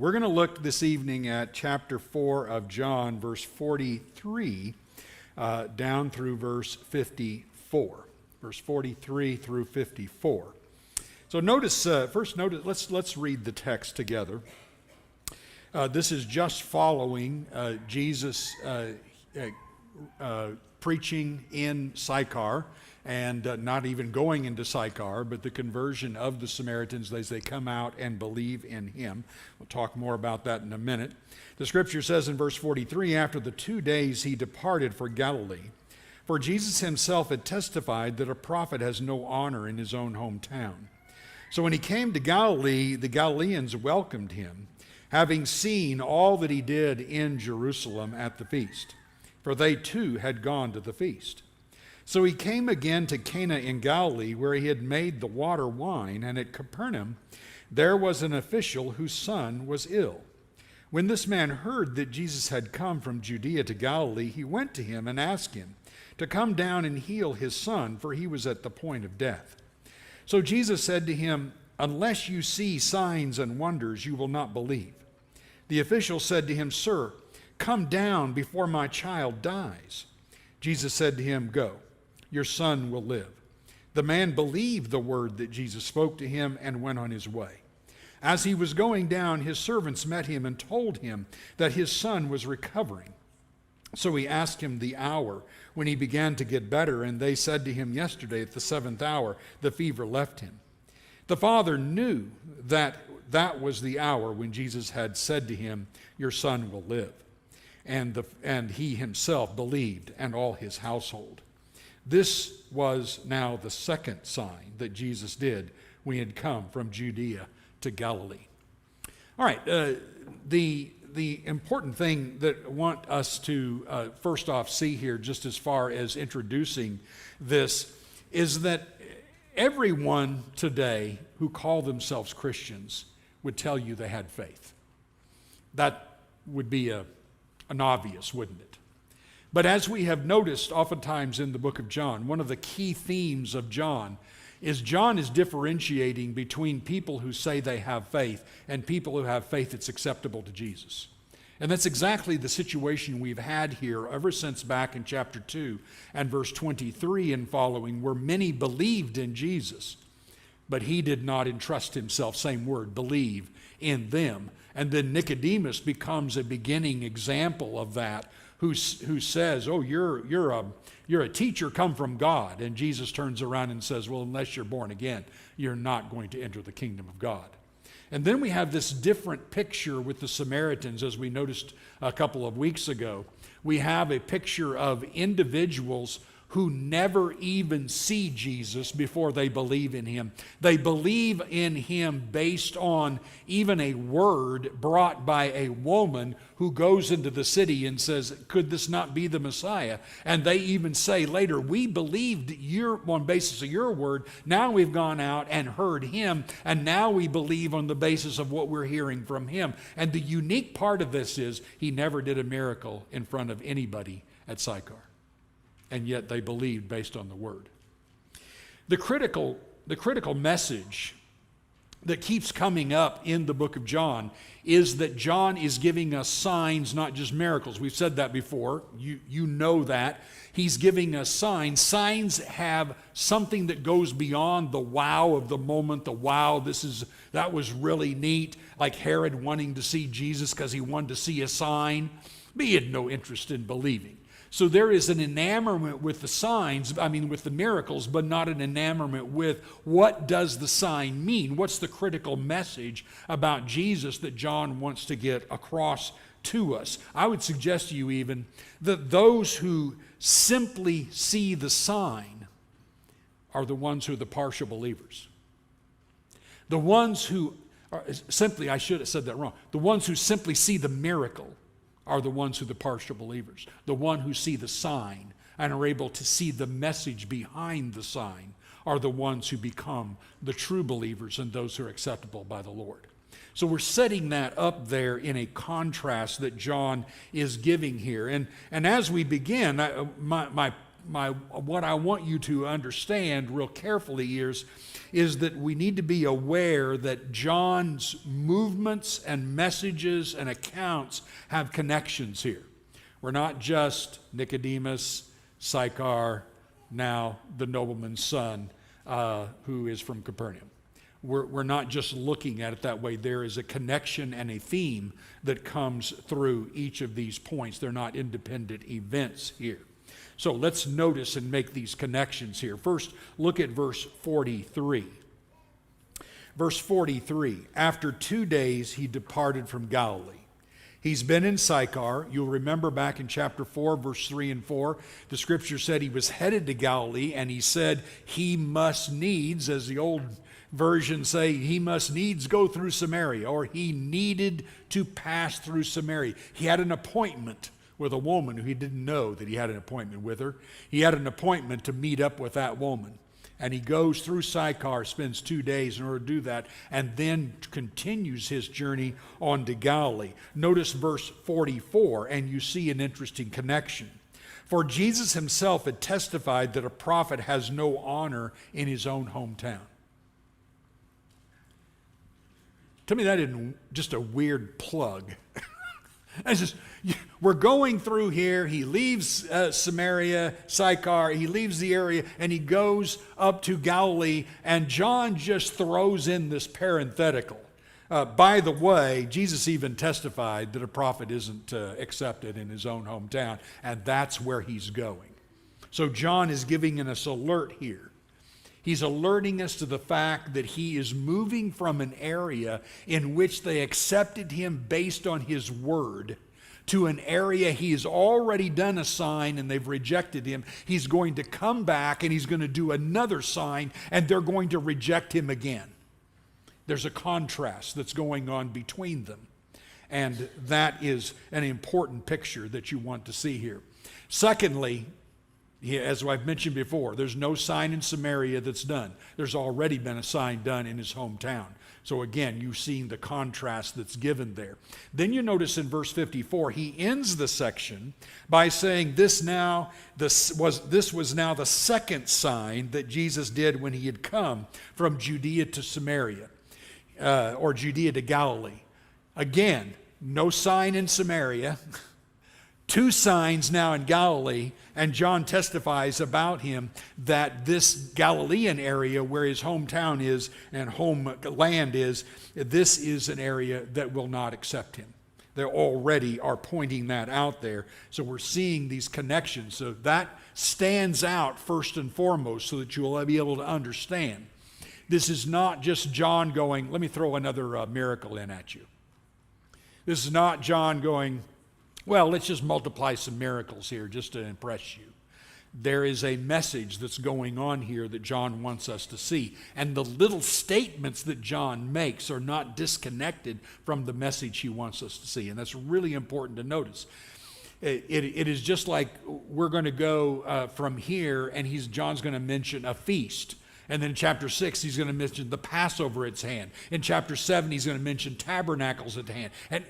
We're going to look this evening at chapter 4 of John, verse 43, down through verse 54. Verse 43 through 54. So notice, let's read the text together. This is just following Jesus preaching in Sychar, and not even going into Sychar, but the conversion of the Samaritans as they come out and believe in him. We'll talk more about that in a minute. The scripture says in verse 43, after the 2 days he departed for Galilee. For Jesus himself had testified that a prophet has no honor in his own hometown. So when he came to Galilee, the Galileans welcomed him, having seen all that he did in Jerusalem at the feast. For they too had gone to the feast. So he came again to Cana in Galilee, where he had made the water wine, and at Capernaum there was an official whose son was ill. When this man heard that Jesus had come from Judea to Galilee, he went to him and asked him to come down and heal his son, for he was at the point of death. So Jesus said to him, unless you see signs and wonders, you will not believe. The official said to him, Sir, come down before my child dies. Jesus said to him, Go, your son will live. The man believed the word that Jesus spoke to him and went on his way. As he was going down, his servants met him and told him that his son was recovering. So he asked him the hour when he began to get better, and they said to him, yesterday at the 7th hour, the fever left him. The father knew that that was the hour when Jesus had said to him, your son will live. And he himself believed, and all his household. This was now the second sign that Jesus did when he had come from Judea to Galilee. All right, the important thing that I want us to first off see here, just as far as introducing this, is that everyone today who call themselves Christians would tell you they had faith. That would be an obvious, wouldn't it? But as we have noticed oftentimes in the book of John, one of the key themes of John is differentiating between people who say they have faith and people who have faith that's acceptable to Jesus. And that's exactly the situation we've had here ever since back in chapter 2 and verse 23 and following, where many believed in Jesus, but he did not entrust himself, same word, believe, in them. And then Nicodemus becomes a beginning example of that, who says, oh, you're a teacher come from God. And Jesus turns around and says, well, unless you're born again, you're not going to enter the kingdom of God. And then we have this different picture with the Samaritans, as we noticed a couple of weeks ago. We have a picture of individuals who never even see Jesus before they believe in him. They believe in him based on even a word brought by a woman who goes into the city and says, could this not be the Messiah? And they even say later, we believed on basis of your word. Now we've gone out and heard him, and now we believe on the basis of what we're hearing from him. And the unique part of this is he never did a miracle in front of anybody at Sychar. And yet they believed based on the word. The critical message that keeps coming up in the book of John is that John is giving us signs, not just miracles. We've said that before. You know that. He's giving us signs. Signs have something that goes beyond the wow of the moment, the wow, that was really neat, like Herod wanting to see Jesus because he wanted to see a sign, but he had no interest in believing. So there is an enamorment with the signs, with the miracles, but not an enamorment with what does the sign mean? What's the critical message about Jesus that John wants to get across to us? I would suggest to you even that those who simply see the sign are the ones who are the partial believers. The ones who are simply, I should have said that wrong, the ones who simply see the miracle are the ones who are the partial believers. The one who see the sign and are able to see the message behind the sign are the ones who become the true believers and those who are acceptable by the Lord. So we're setting that up there in a contrast that John is giving here. And as we begin, my what I want you to understand real carefully is that we need to be aware that John's movements and messages and accounts have connections here. We're not just Nicodemus, Sychar, now the nobleman's son, who is from Capernaum. We're not just looking at it that way. There is a connection and a theme that comes through each of these points. They're not independent events here. So let's notice and make these connections here. First, look at verse 43. Verse 43, after 2 days he departed from Galilee. He's been in Sychar. You'll remember back in chapter 4, verse 3 and 4, the scripture said he was headed to Galilee, and he said he must needs, as the old versions say, he must needs go through Samaria, or he needed to pass through Samaria. He had an appointment with a woman who he didn't know that he had an appointment with her. He had an appointment to meet up with that woman. And he goes through Sychar, spends 2 days in order to do that, and then continues his journey on to Galilee. Notice verse 44, and you see an interesting connection. For Jesus himself had testified that a prophet has no honor in his own hometown. To me, that isn't just a weird plug. It's just, we're going through here. He leaves Samaria, Sychar. He leaves the area, and he goes up to Galilee. And John just throws in this parenthetical. By the way, Jesus even testified that a prophet isn't accepted in his own hometown, and that's where he's going. So John is giving us alert here. He's alerting us to the fact that he is moving from an area in which they accepted him based on his word to an area he has already done a sign and they've rejected him. He's going to come back and he's going to do another sign and they're going to reject him again. There's a contrast that's going on between them. And that is an important picture that you want to see here. Secondly, as I've mentioned before, there's no sign in Samaria that's done. There's already been a sign done in his hometown. So again, you've seen the contrast that's given there. Then you notice in verse 54, he ends the section by saying this was now the second sign that Jesus did when he had come from Judea to Samaria, or Judea to Galilee. Again, no sign in Samaria. 2 signs now in Galilee, and John testifies about him that this Galilean area where his hometown is and homeland is, this is an area that will not accept him. They already are pointing that out there. So we're seeing these connections. So that stands out first and foremost so that you will be able to understand. This is not just John going, let me throw another miracle in at you. This is not John going, well, let's just multiply some miracles here just to impress you. There is a message that's going on here that John wants us to see. And the little statements that John makes are not disconnected from the message he wants us to see. And that's really important to notice. It is just like we're going to go from here and John's going to mention a feast. And then in chapter 6, he's going to mention the Passover at hand. In chapter 7, he's going to mention tabernacles at hand. And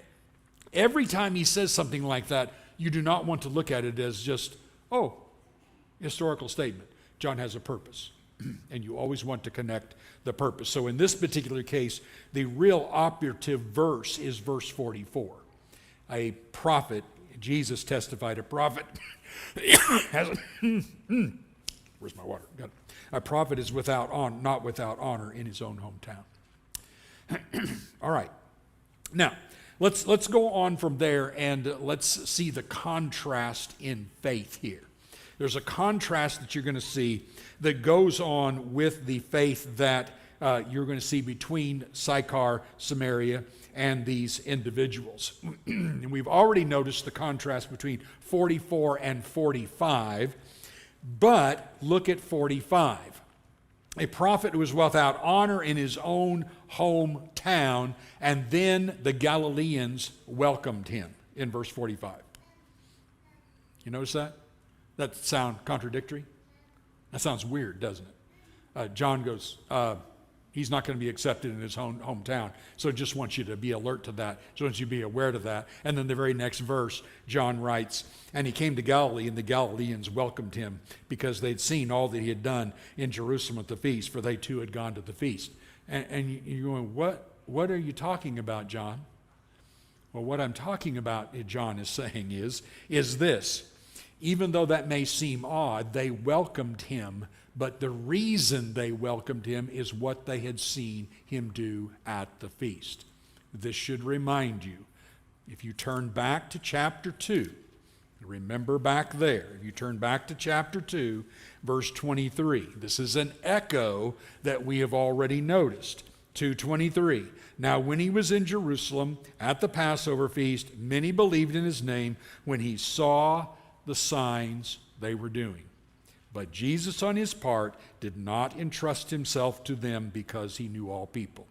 every time he says something like that, you do not want to look at it as just, historical statement. John has a purpose, and you always want to connect the purpose. So in this particular case, the real operative verse is verse 44. A prophet, Jesus testified, a prophet has where's my water? Got it. A prophet is not without honor in his own hometown. All right. Now, let's go on from there and let's see the contrast in faith here. There's a contrast that you're going to see that goes on with the faith that you're going to see between Sychar, Samaria, and these individuals. And we've already noticed the contrast between 44 and 45, but look at 45. A prophet who was without honor in his own hometown, and then the Galileans welcomed him in verse 45. You notice that? That sound contradictory? That sounds weird, doesn't it? John goes, He's not going to be accepted in his hometown. So I just want you to be alert to that. Just want you to be aware of that. And then the very next verse, John writes, and he came to Galilee, and the Galileans welcomed him because they'd seen all that he had done in Jerusalem at the feast, for they too had gone to the feast. And you're going, what are you talking about, John? Well, what I'm talking about, John is saying, is this. Even though that may seem odd, they welcomed him, but the reason they welcomed him is what they had seen him do at the feast. This should remind you, if you turn back to chapter 2, remember back there, if you turn back to chapter 2, verse 23, this is an echo that we have already noticed. 2:23. Now when he was in Jerusalem at the Passover feast, many believed in his name when he saw the signs they were doing. But Jesus on his part did not entrust himself to them because he knew all people.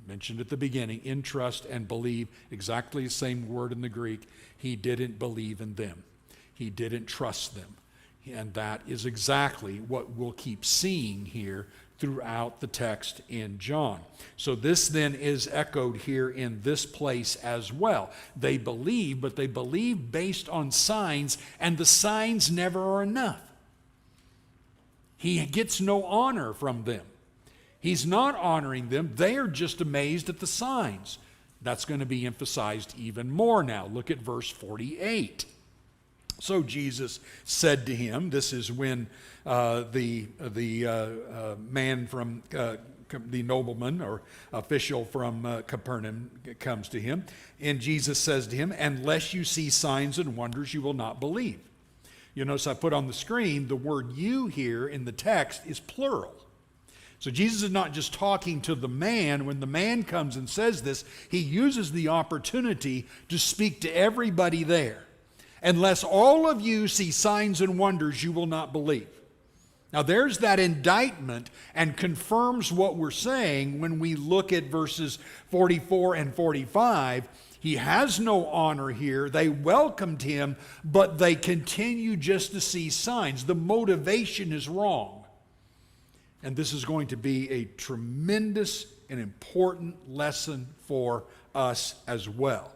Mentioned at the beginning, entrust and believe, exactly the same word in the Greek. He didn't believe in them. He didn't trust them. And that is exactly what we'll keep seeing here throughout the text in John. So this then is echoed here in this place as well. They believe, but they believe based on signs, and the signs never are enough. He gets no honor from them. He's not honoring them. They are just amazed at the signs. That's going to be emphasized even more now. Look at verse 48. So Jesus said to him, this is when the man from the nobleman or official from Capernaum comes to him, and Jesus says to him, unless you see signs and wonders, you will not believe. You notice I put on the screen the word you here in the text is plural. So Jesus is not just talking to the man. When the man comes and says this, he uses the opportunity to speak to everybody there. Unless all of you see signs and wonders, you will not believe. Now there's that indictment and confirms what we're saying when we look at verses 44 and 45. He has no honor here. They welcomed him, but they continue just to see signs. The motivation is wrong. And this is going to be a tremendous and important lesson for us as well.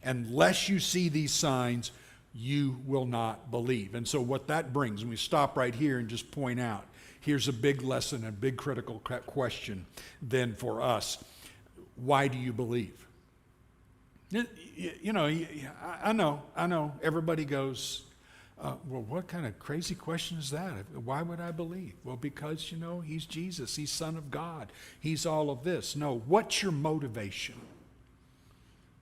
Unless you see these signs, you will not believe. And so what that brings, and we stop right here and just point out, here's a big lesson, a big critical question then for us. Why do you believe? You know, I know, everybody goes, well, what kind of crazy question is that? Why would I believe? Well, because, he's Jesus, he's Son of God, he's all of this. No, what's your motivation?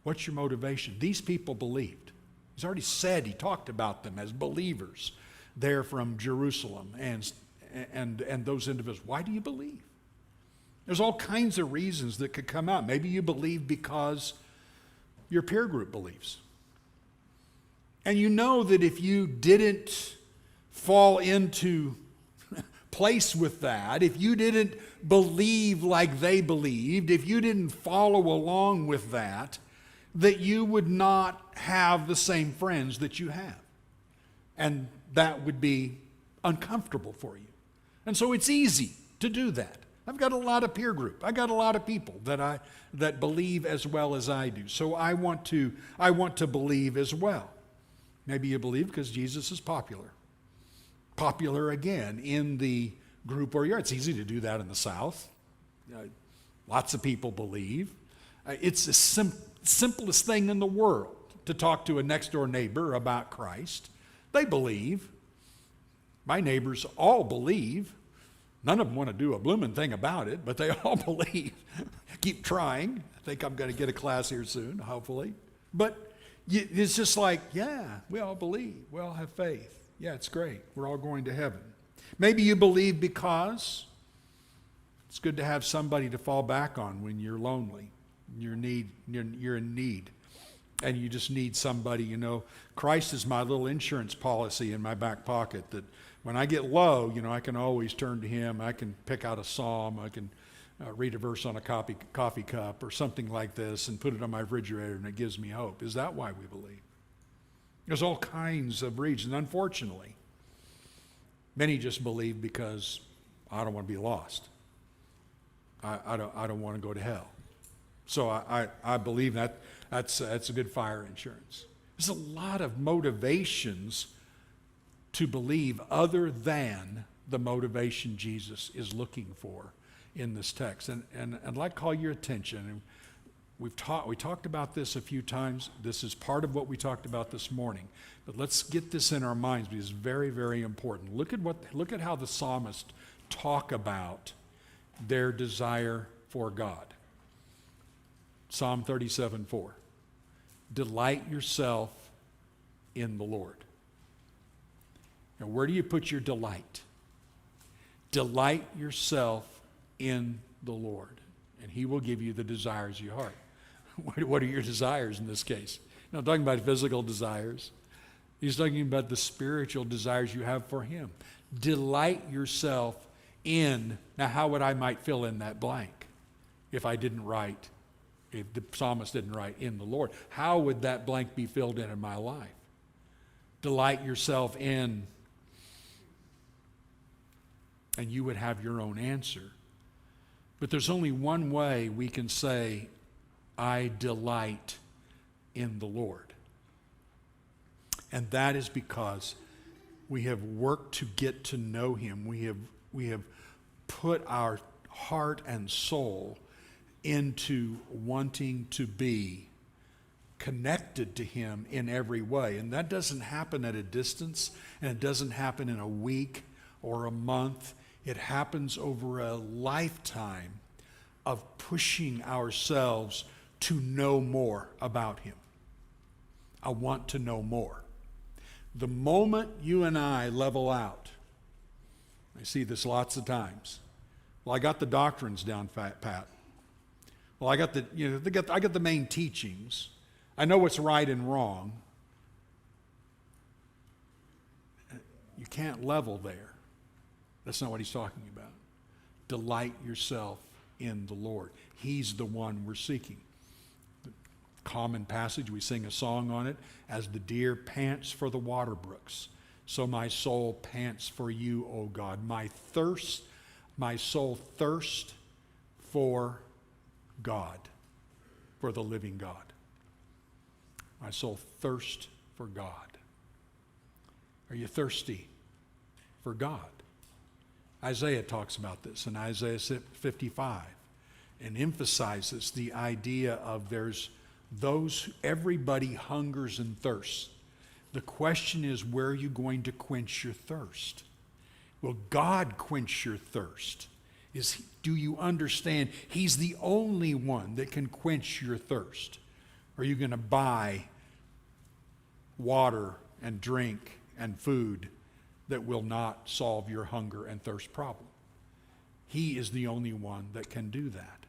What's your motivation? These people believed. He's already said, he talked about them as believers there from Jerusalem and those individuals. Why do you believe? There's all kinds of reasons that could come out. Maybe you believe because your peer group believes. And you know that if you didn't fall into place with that, if you didn't believe like they believed, if you didn't follow along with that you would not have the same friends that you have. And that would be uncomfortable for you. And so it's easy to do that. I've got a lot of peer group. I got a lot of people that believe as well as I do. So I want to believe as well. Maybe you believe because Jesus is popular. Popular again in the group where you're. It's easy to do that in the South. Lots of people believe. It's the simplest thing in the world to talk to a next door neighbor about Christ. They believe. My neighbors all believe. None of them want to do a blooming thing about it, but they all believe. Keep trying. I think I'm going to get a class here soon, hopefully. But it's just like, yeah, we all believe. We all have faith. Yeah, it's great. We're all going to heaven. Maybe you believe because it's good to have somebody to fall back on when you're lonely. You're in need. And you just need somebody, Christ is my little insurance policy in my back pocket that when I get low, I can always turn to him. I can pick out a psalm. I can read a verse on a coffee cup or something like this and put it on my refrigerator, and it gives me hope. Is that why we believe? There's all kinds of reasons. Unfortunately, many just believe because I don't want to be lost. I don't want to go to hell. So I believe that's a good fire insurance. There's a lot of motivations to believe other than the motivation Jesus is looking for in this text. And I'd like to call your attention. And we talked about this a few times. This is part of what we talked about this morning. But let's get this in our minds because it's very, very important. Look at how the psalmists talk about their desire for God. Psalm 37:4. Delight yourself in the Lord. Now, where do you put your delight? Delight yourself in the Lord, and He will give you the desires of your heart. What are your desires in this case? Not talking about physical desires. He's talking about the spiritual desires you have for Him. Delight yourself in. Now, how would I might fill in that blank if the psalmist didn't write in the Lord? How would that blank be filled in my life? Delight yourself in, and you would have your own answer. But there's only one way we can say, I delight in the Lord. And that is because we have worked to get to know Him. We have put our heart and soul into wanting to be connected to Him in every way. And that doesn't happen at a distance, and it doesn't happen in a week or a month. It happens over a lifetime of pushing ourselves to know more about Him. I want to know more. The moment you and I level out, I see this lots of times. Well, I got the doctrines down pat. Well, I got the main teachings. I know what's right and wrong. You can't level there. That's not what he's talking about. Delight yourself in the Lord. He's the one we're seeking. The common passage, we sing a song on it. As the deer pants for the water brooks, so my soul pants for you, O God. My soul thirsts for God, for the living God. My soul thirsts for God. Are you thirsty for God? Isaiah talks about this in Isaiah 55 and emphasizes the idea of everybody hungers and thirsts. The question is, where are you going to quench your thirst? Will God quench your thirst? Do you understand He's the only one that can quench your thirst? Or are you going to buy water and drink and food that will not solve your hunger and thirst problem? He is the only one that can do that.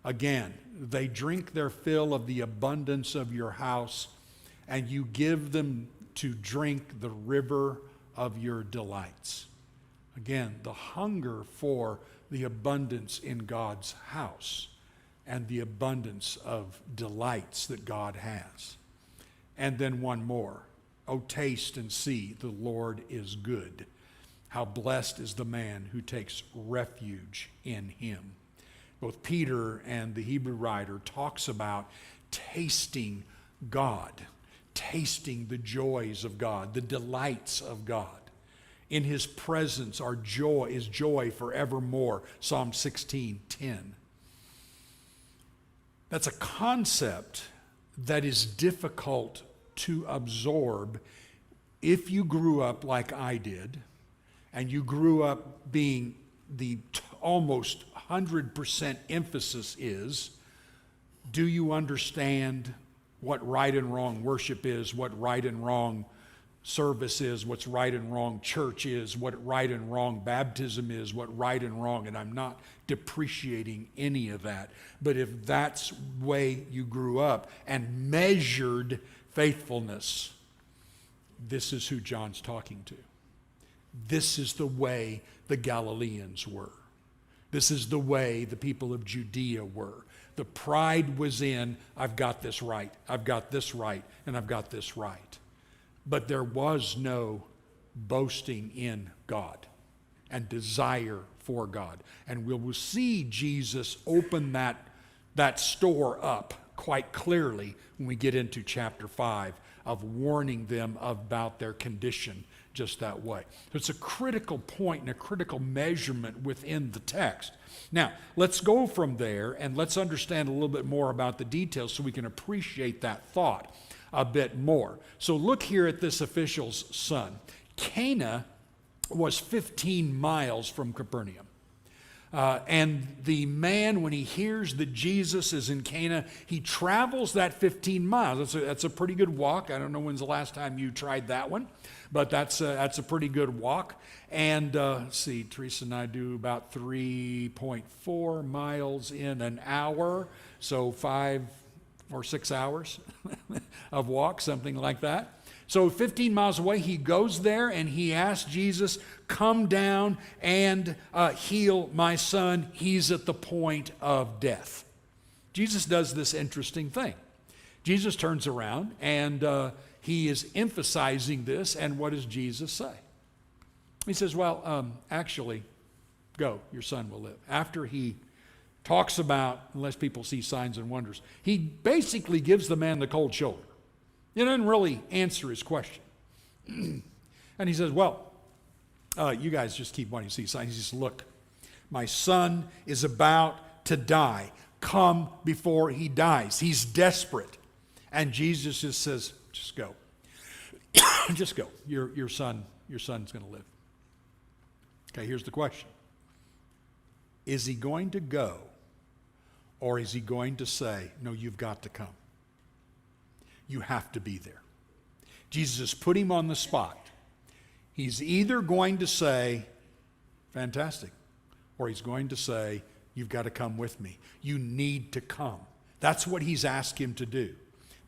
Again, they drink their fill of the abundance of your house, and you give them to drink the river of your delights. Again, the hunger for the abundance in God's house and the abundance of delights that God has. And then one more. Oh, taste and see the Lord is good. How blessed is the man who takes refuge in Him. Both Peter and the Hebrew writer talks about tasting God, tasting the joys of God, the delights of God. In His presence our joy is joy forevermore. Psalm 16:10. That's a concept that is difficult to absorb if you grew up like I did, and you grew up being the almost 100% emphasis is, do you understand what right and wrong worship is, what right and wrong service is, what's right and wrong church is, what right and wrong baptism is, what right and wrong, and I'm not depreciating any of that. But if that's the way you grew up and measured faithfulness, this is who John's talking to. This is the way the Galileans were. This is the way the people of Judea were. The pride was in, I've got this right, I've got this right, and I've got this right. But there was no boasting in God and desire for God. And we will see Jesus open that store up quite clearly when we get into chapter 5 of warning them about their condition just that way. So it's a critical point and a critical measurement within the text. Now, let's go from there and let's understand a little bit more about the details so we can appreciate that thought a bit more. So look here at this official's son. Cana was 15 miles from Capernaum. And the man, when he hears that Jesus is in Cana, he travels that 15 miles. That's a pretty good walk. I don't know when's the last time you tried that one, but that's a pretty good walk. And let's see, Teresa and I do about 3.4 miles in an hour, so 5 or 6 hours of walk, something like that. So 15 miles away, he goes there and he asks Jesus, come down and heal my son. He's at the point of death. Jesus does this interesting thing. Jesus turns around and he is emphasizing this. And what does Jesus say? He says, well, actually, go, your son will live. After he talks about, unless people see signs and wonders, he basically gives the man the cold shoulder. He doesn't really answer his question. And he says, well, you guys just keep wanting to see signs. He says, look, my son is about to die. Come before he dies. He's desperate. And Jesus just says, just go. Just go. Your son's going to live. Okay, here's the question. Is he going to go, or is he going to say, no, you've got to come? You have to be there. Jesus put him on the spot. He's either going to say, fantastic, or he's going to say, you've got to come with me. You need to come. That's what he's asked him to do.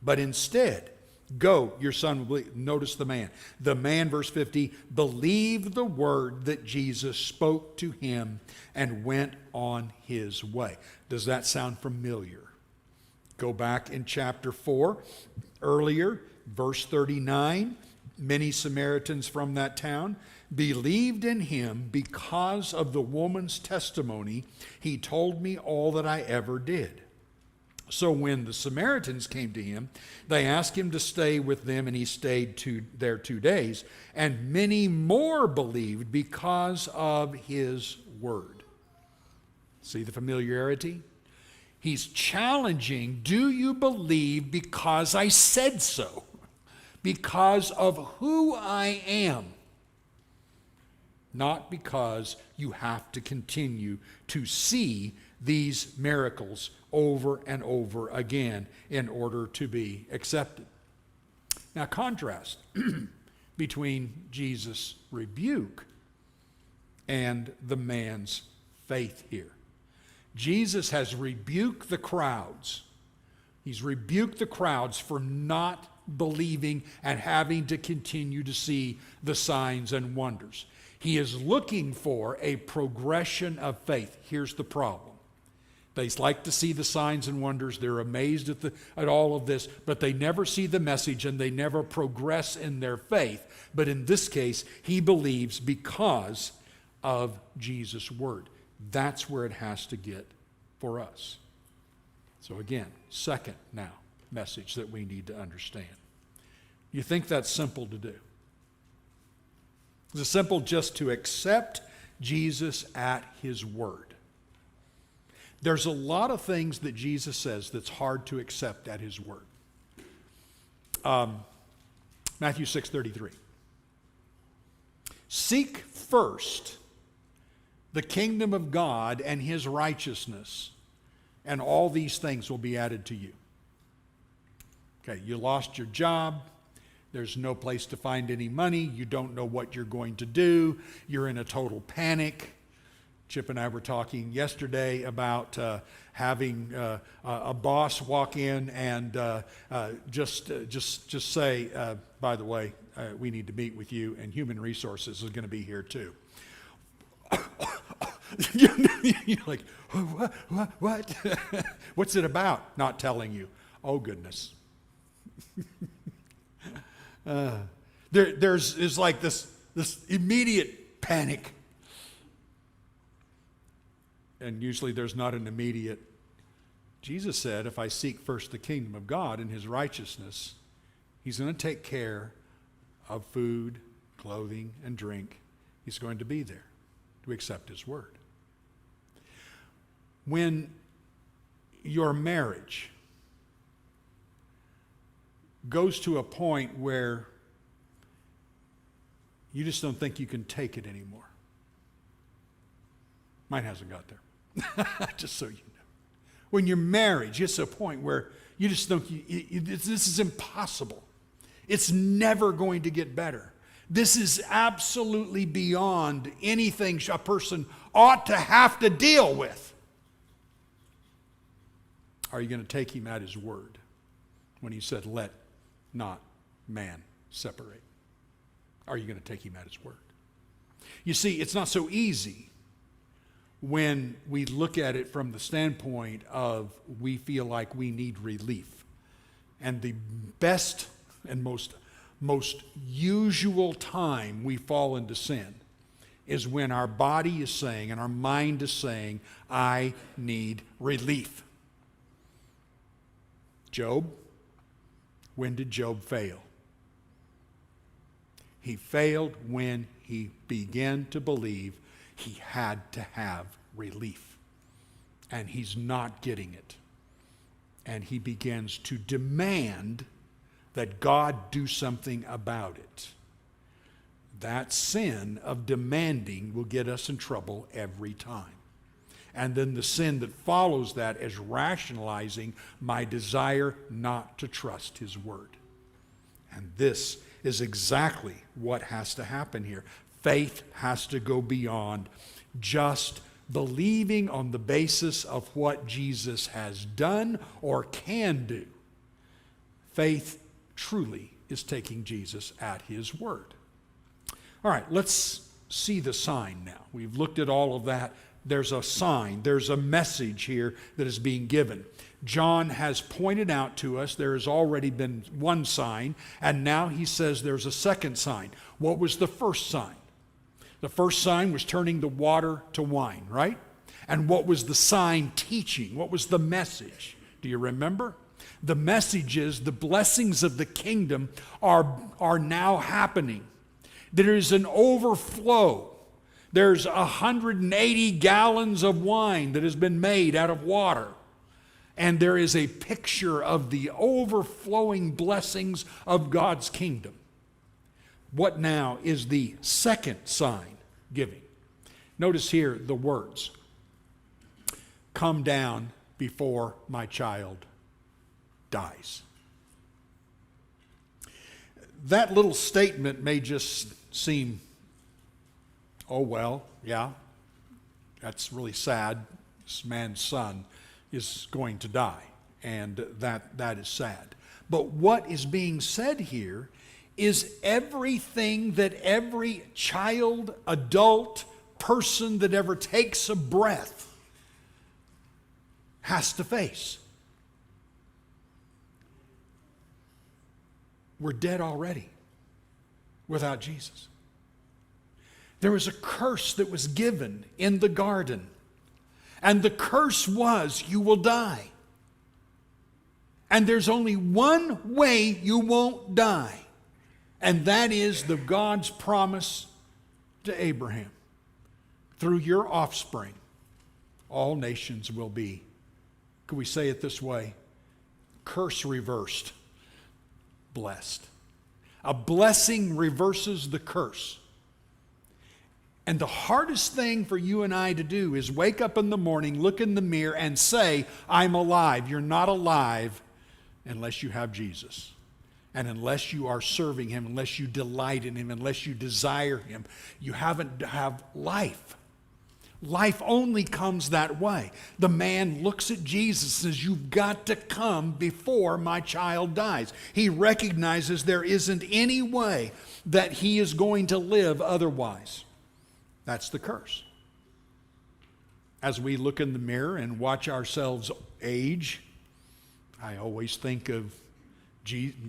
But instead, go, your son will believe. Notice the man. The man, verse 50, believed the word that Jesus spoke to him and went on his way. Does that sound familiar? Go back in chapter 4, earlier, verse 39. Many Samaritans from that town believed in him because of the woman's testimony. He told me all that I ever did. So when the Samaritans came to him, they asked him to stay with them, and he stayed there 2 days. And many more believed because of his word. See the familiarity? He's challenging, do you believe because I said so? Because of who I am. Not because you have to continue to see these miracles over and over again in order to be accepted. Now contrast between Jesus' rebuke and the man's faith here. Jesus has rebuked the crowds. He's rebuked the crowds for not believing and having to continue to see the signs and wonders. He is looking for a progression of faith. Here's the problem. They like to see the signs and wonders. They're amazed at all of this, but they never see the message and they never progress in their faith. But in this case, he believes because of Jesus' word. That's where it has to get for us. So again, second now message that we need to understand. You think that's simple to do? Is it simple just to accept Jesus at his word? There's a lot of things that Jesus says that's hard to accept at his word. Matthew 6:33. Seek first the kingdom of God and his righteousness, and all these things will be added to you. Okay, you lost your job. There's no place to find any money. You don't know what you're going to do. You're in a total panic. Chip and I were talking yesterday about having a boss walk in and just say, by the way, we need to meet with you, and human resources is going to be here too. You're like, what? What's it about? Not telling you. Oh, goodness. There's like this immediate panic. and usually there's not an immediate. Jesus said, if I seek first the kingdom of God and his righteousness, he's going to take care of food, clothing, and drink. He's going to be there to accept his word. When your marriage goes to a point where you just don't think you can take it anymore. Mine hasn't got there, just so you know. When your marriage gets to a point where you just don't, this is impossible. It's never going to get better. This is absolutely beyond anything a person ought to have to deal with. Are you going to take him at his word when he said, let not man separate? Are you going to take him at his word? You see, it's not so easy when we look at it from the standpoint of we feel like we need relief. And the best and most usual time we fall into sin is when our body is saying and our mind is saying, I need relief. Job, when did Job fail? He failed when he began to believe he had to have relief. And he's not getting it. And he begins to demand that God do something about it. That sin of demanding will get us in trouble every time. And then the sin that follows that is rationalizing my desire not to trust his word. And this is exactly what has to happen here. Faith has to go beyond just believing on the basis of what Jesus has done or can do. Faith truly is taking Jesus at his word. All right, let's see the sign now. We've looked at all of that. There's a sign, there's a message here that is being given. John has pointed out to us there has already been one sign, and now he says there's a second sign. What was the first sign? The first sign was turning the water to wine, right? And what was the sign teaching? What was the message? Do you remember? The message is the blessings of the kingdom are now happening. There is an overflow. There's 180 gallons of wine that has been made out of water. And there is a picture of the overflowing blessings of God's kingdom. What now is the second sign giving? Notice here the words. Come down before my child dies. That little statement may just seem, oh, well, yeah, that's really sad. This man's son is going to die, and that is sad. But what is being said here is everything that every child, adult, person that ever takes a breath has to face. We're dead already without Jesus. There was a curse that was given in the garden. And the curse was, you will die. And there's only one way you won't die. And that is the God's promise to Abraham. Through your offspring, all nations will be, could we say it this way? Curse reversed, blessed. A blessing reverses the curse. And the hardest thing for you and I to do is wake up in the morning, look in the mirror, and say, I'm alive. You're not alive unless you have Jesus. And unless you are serving him, unless you delight in him, unless you desire him, you haven't have life. Life only comes that way. The man looks at Jesus and says, you've got to come before my child dies. He recognizes there isn't any way that he is going to live otherwise. That's the curse. As we look in the mirror and watch ourselves age, I always think of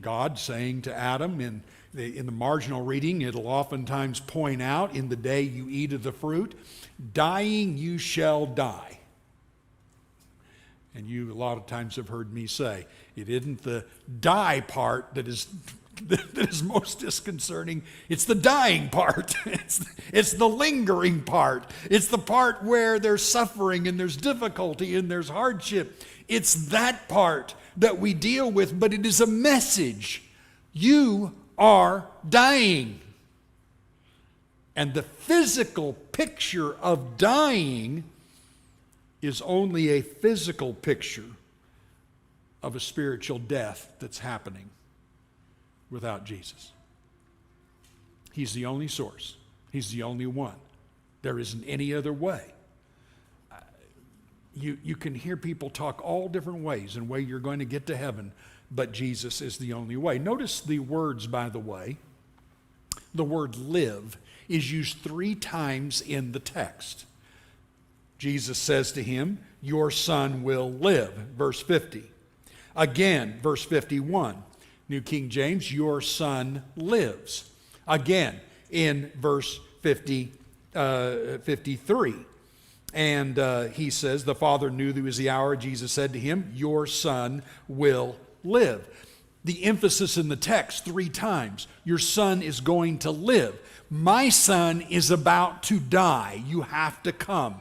God saying to Adam in the marginal reading, it'll oftentimes point out, in the day you eat of the fruit, dying you shall die. And you a lot of times have heard me say, it isn't the die part that is most disconcerting. It's the dying part. It's the lingering part. It's the part where there's suffering and there's difficulty and there's hardship. It's that part that we deal with, but it is a message. You are dying. And the physical picture of dying is only a physical picture of a spiritual death that's happening without Jesus. He's the only source. He's the only one. There isn't any other way. You can hear people talk all different ways and way you're going to get to heaven, but Jesus is the only way. Notice the words, by the way. The word live is used 3 times in the text. Jesus says to him, your son will live, verse 50. Again, verse 51, New King James, your son lives. Again, in verse 53. And he says, the Father knew that it was the hour. Jesus said to him, your son will live. The emphasis in the text 3 times, your son is going to live. My son is about to die. You have to come.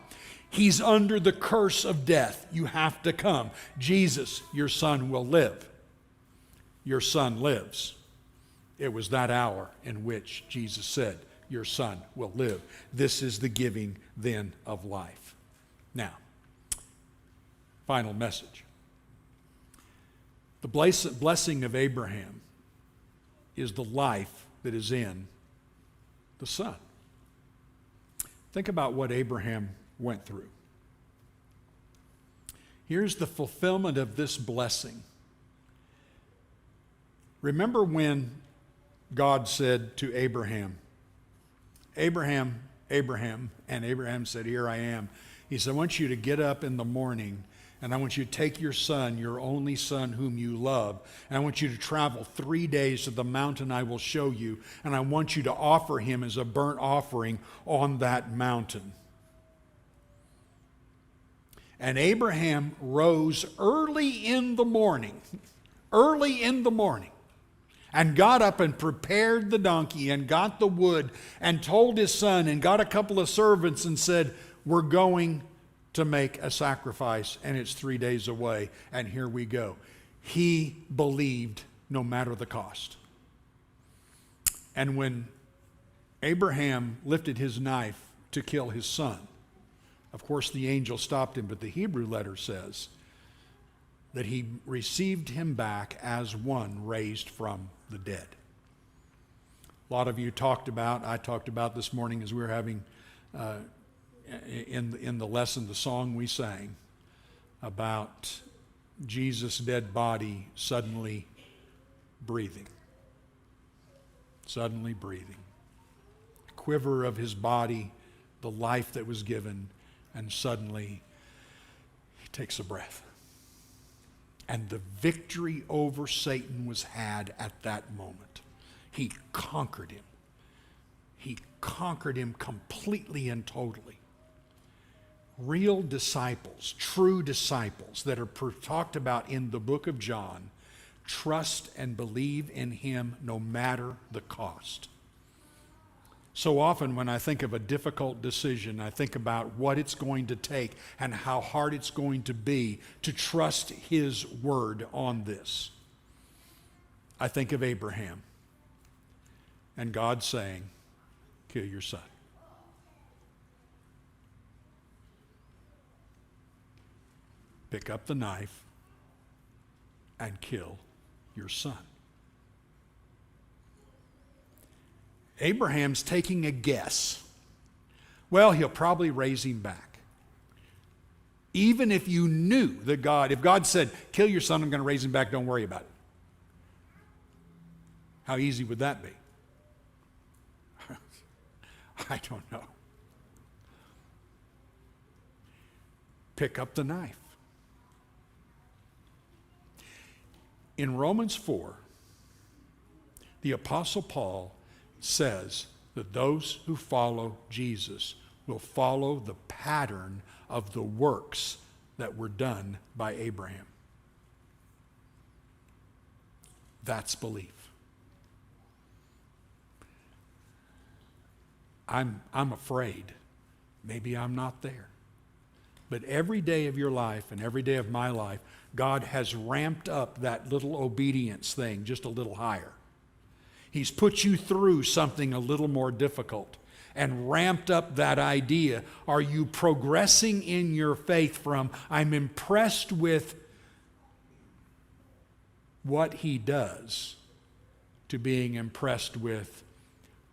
He's under the curse of death. You have to come. Jesus, your son will live. Your son lives. It was that hour in which Jesus said, your son will live. This is the giving then of life. Now, final message. The blessing of Abraham is the life that is in the son. Think about what Abraham went through. Here's the fulfillment of this blessing. Remember when God said to Abraham, Abraham, Abraham, and Abraham said, here I am. He said, I want you to get up in the morning and I want you to take your son, your only son whom you love, and I want you to travel 3 days to the mountain I will show you, and I want you to offer him as a burnt offering on that mountain. And Abraham rose early in the morning, and got up and prepared the donkey and got the wood and told his son and got a couple of servants and said, we're going to make a sacrifice and it's 3 days away and here we go. He believed no matter the cost. And when Abraham lifted his knife to kill his son, of course the angel stopped him, but the Hebrew letter says that he received him back as one raised from the dead. A lot of you I talked about this morning as we were having in the lesson, the song we sang about Jesus' dead body suddenly breathing. Suddenly breathing. The quiver of his body, the life that was given, and suddenly he takes a breath. And the victory over Satan was had at that moment. He conquered him. He conquered him completely and totally. Real disciples, true disciples that are talked about in the book of John, trust and believe in him no matter the cost. So often when I think of a difficult decision, I think about what it's going to take and how hard it's going to be to trust his word on this. I think of Abraham and God saying, kill your son. Pick up the knife and kill your son. Abraham's taking a guess. Well, he'll probably raise him back. Even if you knew that if God said, kill your son, I'm going to raise him back, don't worry about it. How easy would that be? I don't know. Pick up the knife. In Romans 4, the Apostle Paul says that those who follow Jesus will follow the pattern of the works that were done by Abraham. That's belief. I'm afraid maybe I'm not there. But every day of your life and every day of my life, God has ramped up that little obedience thing just a little higher. He's put you through something a little more difficult and ramped up that idea. Are you progressing in your faith from, I'm impressed with what he does, to being impressed with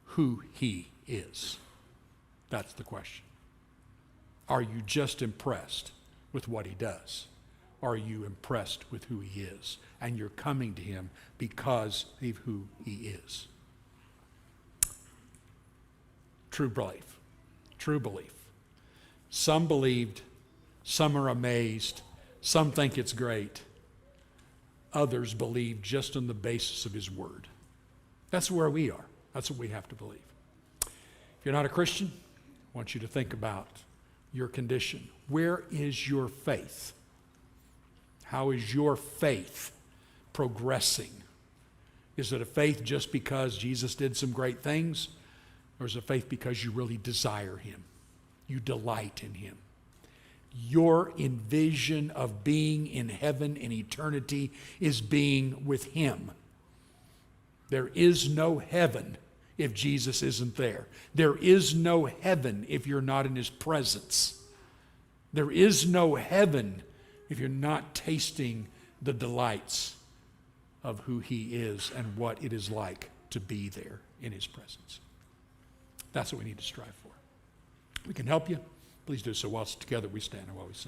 who he is? That's the question. Are you just impressed with what he does? Or are you impressed with who he is? And you're coming to him because of who he is. True belief. True belief. Some believed, some are amazed, some think it's great. Others believe just on the basis of his word. That's where we are. That's what we have to believe. If you're not a Christian, I want you to think about your condition. Where is your faith? How is your faith progressing? Is it a faith just because Jesus did some great things? Or is it a faith because you really desire him? You delight in him. Your envision of being in heaven in eternity is being with him. There is no heaven if Jesus isn't there. There is no heaven if you're not in his presence. There is no heaven if you're not tasting the delights of who he is and what it is like to be there in his presence. That's what we need to strive for. We can help you. Please do so whilst together we stand and while we sing.